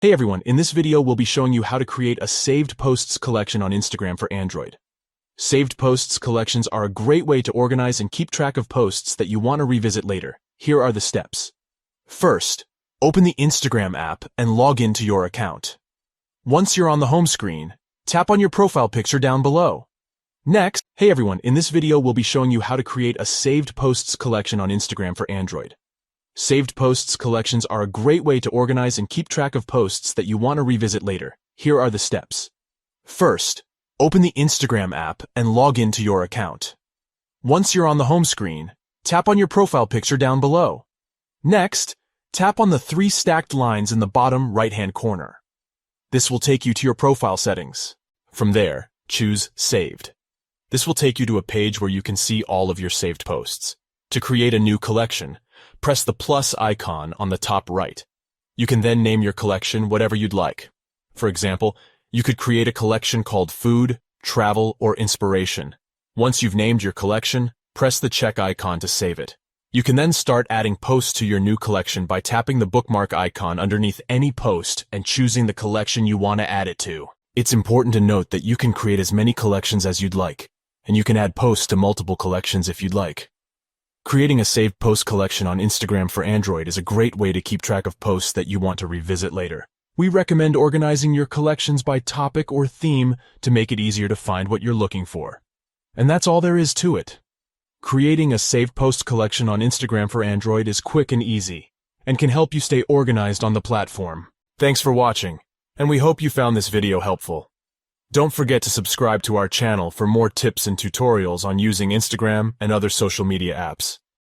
Hey everyone, in this video we'll be showing you how to create a saved posts collection on Instagram for Android. Saved posts collections are a great way to organize and keep track of posts that you want to revisit later. Here are the steps. First, open the Instagram app and log into your account. Once you're on the home screen, tap on your profile picture down below. Next, hey everyone, in this video we'll be showing you how to create a saved posts collection on Instagram for Android. Saved posts collections are a great way to organize and keep track of posts that you want to revisit later. Here are the steps. First, open the Instagram app and log into your account. Once you're on the home screen, tap on your profile picture down below. Next, tap on the three stacked lines in the bottom right-hand corner. This will take you to your profile settings. From there, choose Saved. This will take you to a page where you can see all of your saved posts. To create a new collection, press the plus icon on the top right. You can then name your collection whatever you'd like. For example, you could create a collection called Food, Travel, or Inspiration. Once you've named your collection, press the check icon to save it. You can then start adding posts to your new collection by tapping the bookmark icon underneath any post and choosing the collection you want to add it to. It's important to note that you can create as many collections as you'd like, and you can add posts to multiple collections if you'd like. Creating a saved post collection on Instagram for Android is a great way to keep track of posts that you want to revisit later. We recommend organizing your collections by topic or theme to make it easier to find what you're looking for. And that's all there is to it. Creating a saved post collection on Instagram for Android is quick and easy, and can help you stay organized on the platform. Thanks for watching, and we hope you found this video helpful. Don't forget to subscribe to our channel for more tips and tutorials on using Instagram and other social media apps.